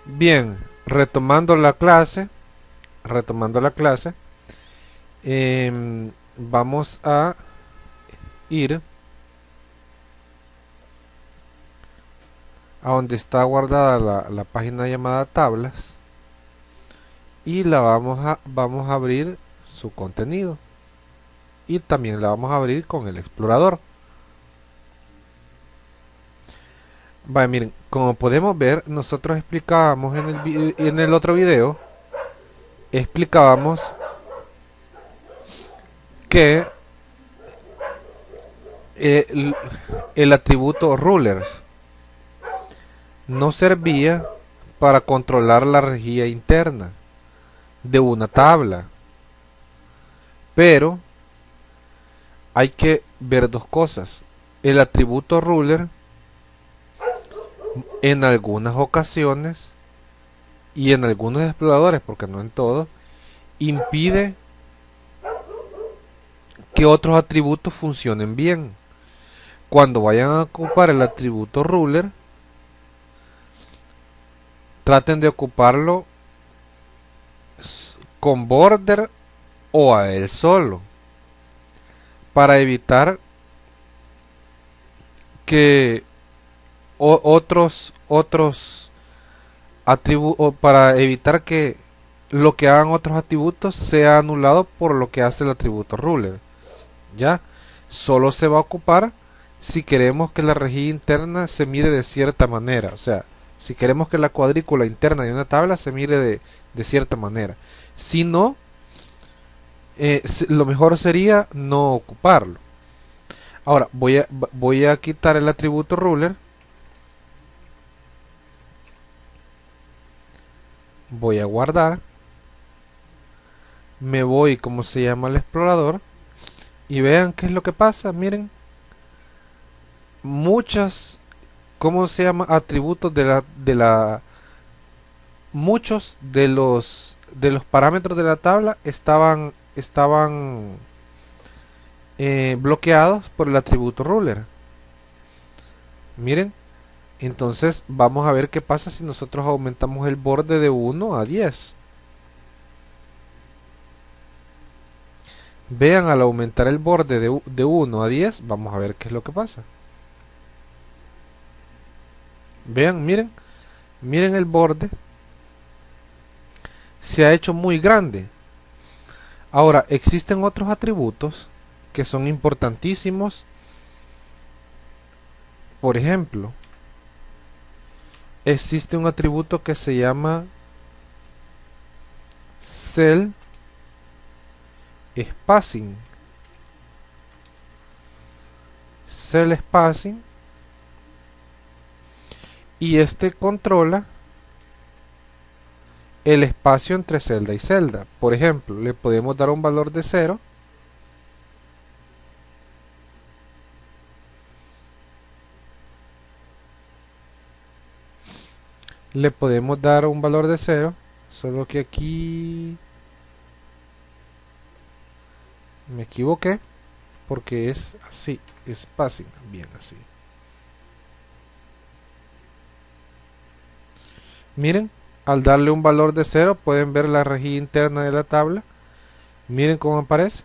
Bien, retomando la clase, vamos a ir a donde está guardada la página llamada tablas y vamos a abrir su contenido y también la vamos a abrir con el explorador. Vale, miren, como podemos ver, nosotros explicábamos en el otro video, explicábamos que el, el atributo ruler no servía para controlar la rejilla interna de una tabla, pero hay que ver dos cosas. El atributo ruler en algunas ocasiones y en algunos exploradores, porque no en todos, impide que otros atributos funcionen bien. Cuando vayan a ocupar el atributo ruler, traten de ocuparlo con border o a él solo, para evitar que otros atributos, para evitar que lo que hagan otros atributos sea anulado por lo que hace el atributo ruler. Ya solo se va a ocupar si queremos que la rejilla interna se mire de cierta manera, o sea, si queremos que la cuadrícula interna de una tabla se mire de cierta manera. Si no, lo mejor sería no ocuparlo. Ahora voy a quitar el atributo ruler, voy a guardar, me voy como se llama el explorador y vean qué es lo que pasa. Miren, muchas, ¿cómo se llama? Atributos muchos de los parámetros de la tabla estaban bloqueados por el atributo ruler. Miren, entonces vamos a ver qué pasa si nosotros aumentamos el borde de 1 a 10. Vean, al aumentar el borde de 1 a 10, vamos a ver qué es lo que pasa. Vean, miren, miren el borde, se ha hecho muy grande. Ahora, existen otros atributos que son importantísimos. Por ejemplo, existe un atributo que se llama cell spacing. Cell spacing, y este controla el espacio entre celda y celda. Por ejemplo, le podemos dar un valor de 0 le podemos dar un valor de 0, solo que aquí me equivoqué porque es así, spacing, bien así. Miren, al darle un valor de 0 pueden ver la rejilla interna de la tabla. Miren cómo aparece.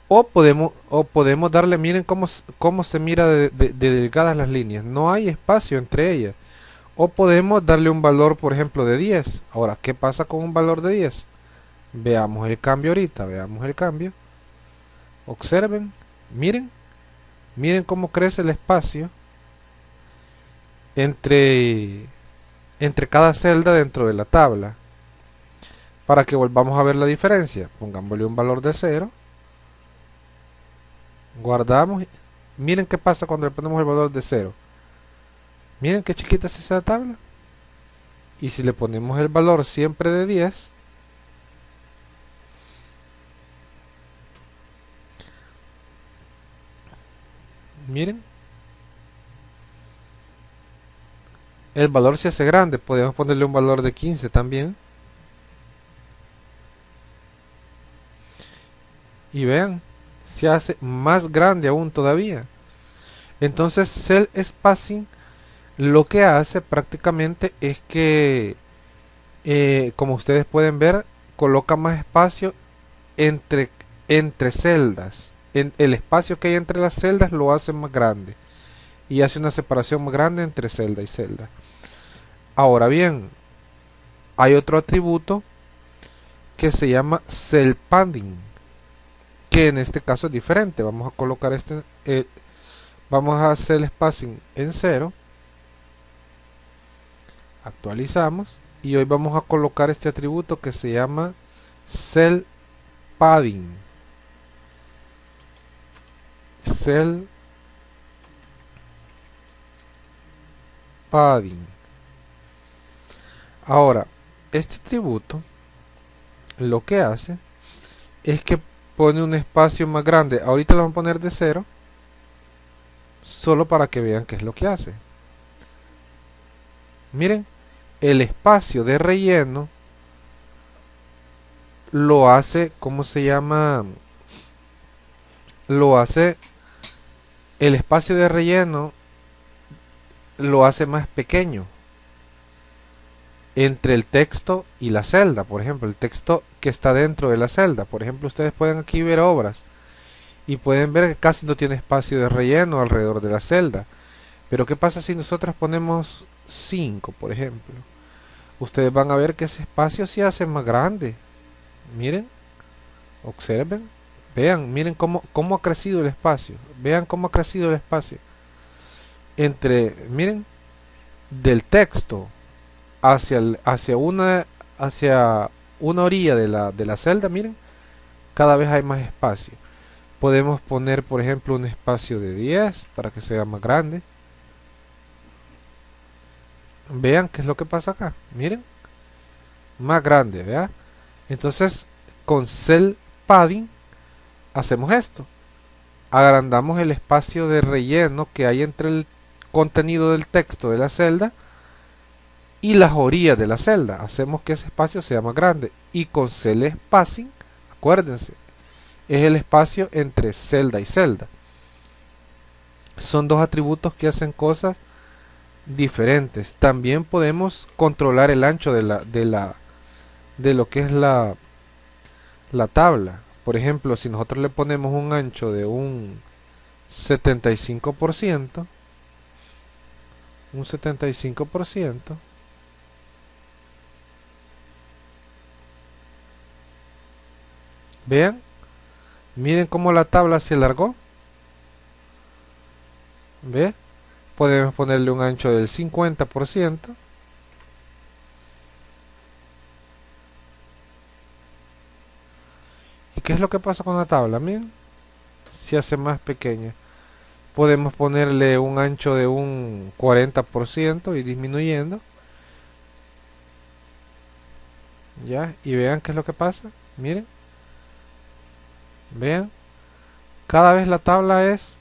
O podemos darle, miren cómo se mira de delgadas las líneas. No hay espacio entre ellas. O podemos darle un valor, por ejemplo, de 10. Ahora, ¿qué pasa con un valor de 10? Veamos el cambio ahorita, veamos el cambio. Observen, miren, miren cómo crece el espacio entre, entre cada celda dentro de la tabla. Para que volvamos a ver la diferencia, pongámosle un valor de 0. Guardamos. Miren qué pasa cuando le ponemos el valor de 0. Miren qué chiquita es esa tabla. Y si le ponemos el valor siempre de 10, miren, el valor se hace grande. Podemos ponerle un valor de 15 también. Y vean, se hace más grande aún todavía. Entonces, cell spacing lo que hace prácticamente es que, como ustedes pueden ver, coloca más espacio entre, entre celdas. El espacio que hay entre las celdas lo hace más grande y hace una separación más grande entre celda y celda. Ahora bien, hay otro atributo que se llama cell padding, que en este caso es diferente. Vamos a colocar vamos a hacer el spacing en 0, actualizamos y hoy vamos a colocar este atributo que se llama cell padding. Cell padding. Ahora, este atributo lo que hace es que pone un espacio más grande. Ahorita lo vamos a poner de 0, solo para que vean qué es lo que hace. Miren, el espacio de relleno lo hace, ¿cómo se llama? Lo hace, el espacio de relleno lo hace más pequeño entre el texto y la celda. Por ejemplo, el texto que está dentro de la celda. Por ejemplo, ustedes pueden aquí ver obras y pueden ver que casi no tiene espacio de relleno alrededor de la celda. Pero ¿qué pasa si nosotros ponemos 5, por ejemplo? Ustedes van a ver que ese espacio se hace más grande. Miren, observen, vean, miren cómo ha crecido el espacio. Vean cómo ha crecido el espacio. Miren, del texto hacia una orilla de la celda, miren, cada vez hay más espacio. Podemos poner, por ejemplo, un espacio de 10 para que sea más grande. Vean qué es lo que pasa acá. Miren, más grande, ¿verdad? Entonces, con cell padding hacemos esto. Agrandamos el espacio de relleno que hay entre el contenido del texto de la celda y las orillas de la celda. Hacemos que ese espacio sea más grande. Y con cell spacing, acuérdense, es el espacio entre celda y celda. Son dos atributos que hacen cosas diferentes. También podemos controlar el ancho de lo que es la tabla. Por ejemplo, si nosotros le ponemos un ancho de un 75%, un 75%, vean, miren cómo la tabla se alargó. ¿Ve? Podemos ponerle un ancho del 50%. ¿Y qué es lo que pasa con la tabla? Miren, se hace más pequeña. Podemos ponerle un ancho de un 40% y disminuyendo. ¿Ya? Y vean qué es lo que pasa. Miren, vean. Cada vez la tabla es...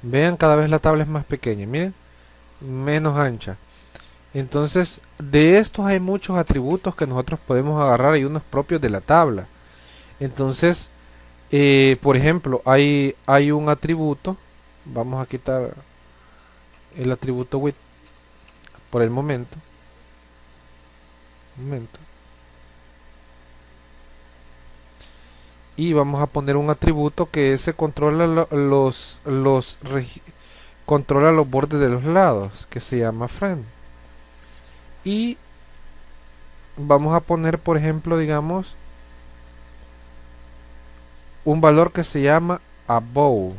Vean, cada vez la tabla es más pequeña. Miren, menos ancha. Entonces, de estos hay muchos atributos que nosotros podemos agarrar y unos propios de la tabla. Entonces, por ejemplo, hay un atributo. Vamos a quitar el atributo width por el momento. Y vamos a poner un atributo que ese controla controla los bordes de los lados, que se llama frame. Y vamos a poner, por ejemplo, digamos, un valor que se llama above.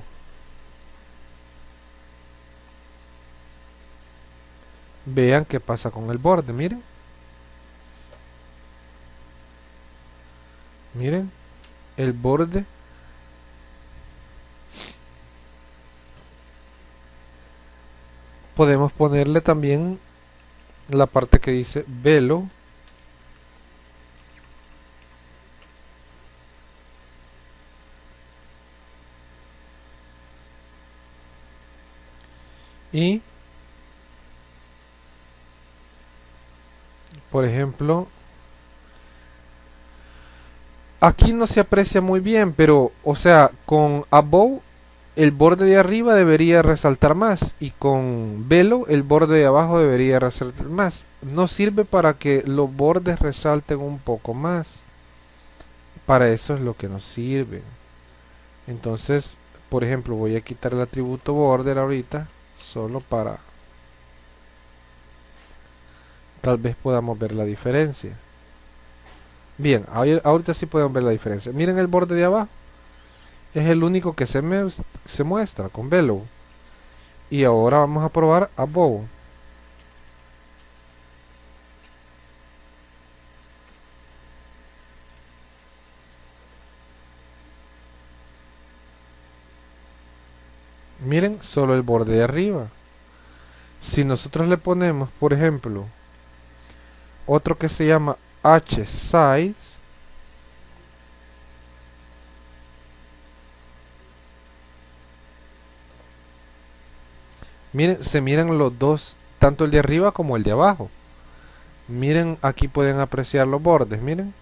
Vean qué pasa con el borde, miren. Miren, el borde. Podemos ponerle también la parte que dice velo. Y Por ejemplo, aquí no se aprecia muy bien, pero, o sea, con above el borde de arriba debería resaltar más y con below el borde de abajo debería resaltar más. No sirve para que los bordes resalten un poco más. Para eso es lo que nos sirve. Entonces, por ejemplo, voy a quitar el atributo border ahorita, solo para tal vez podamos ver la diferencia. Bien, ahorita sí podemos ver la diferencia. Miren el borde de abajo. Es el único que se muestra con below. Y ahora vamos a probar above. Miren solo el borde de arriba. Si nosotros le ponemos, por ejemplo, otro que se llama H size, miren, se miran los dos, tanto el de arriba como el de abajo. Miren, aquí pueden apreciar los bordes, miren.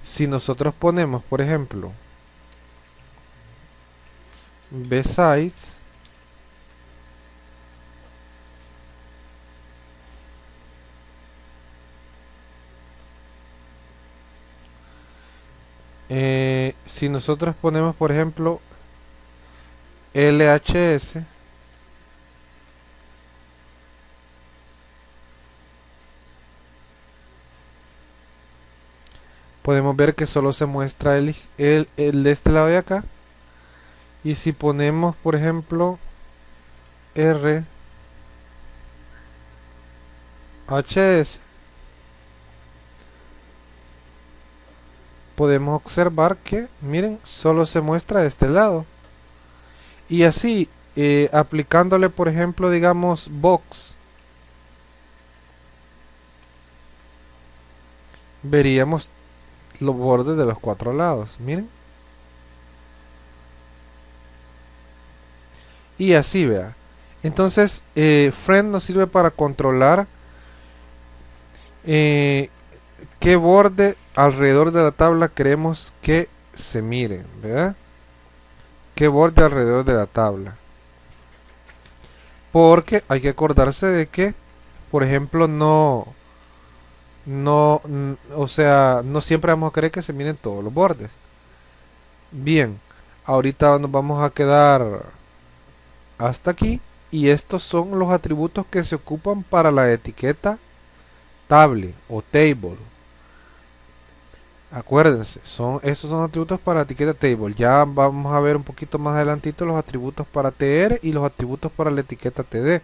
Si nosotros ponemos, por ejemplo, B size, si nosotros ponemos, por ejemplo, LHS, podemos ver que solo se muestra el de este lado de acá. Y si ponemos, por ejemplo, RHS, podemos observar que, miren, solo se muestra de este lado. Y así, aplicándole, por ejemplo, digamos, box, veríamos los bordes de los cuatro lados, miren. Y así, vea. Entonces, friend nos sirve para controlar eh, qué borde alrededor de la tabla queremos que se miren, ¿verdad? Qué borde alrededor de la tabla. Porque hay que acordarse de que, por ejemplo, o sea, no siempre vamos a querer que se miren todos los bordes. Bien, ahorita nos vamos a quedar hasta aquí y estos son los atributos que se ocupan para la etiqueta table o table. Acuérdense, esos son atributos para la etiqueta table. Ya vamos a ver un poquito más adelantito los atributos para tr y los atributos para la etiqueta td.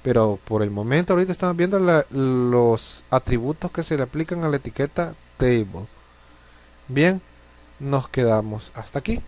Pero por el momento ahorita estamos viendo los atributos que se le aplican a la etiqueta table. Bien, nos quedamos hasta aquí.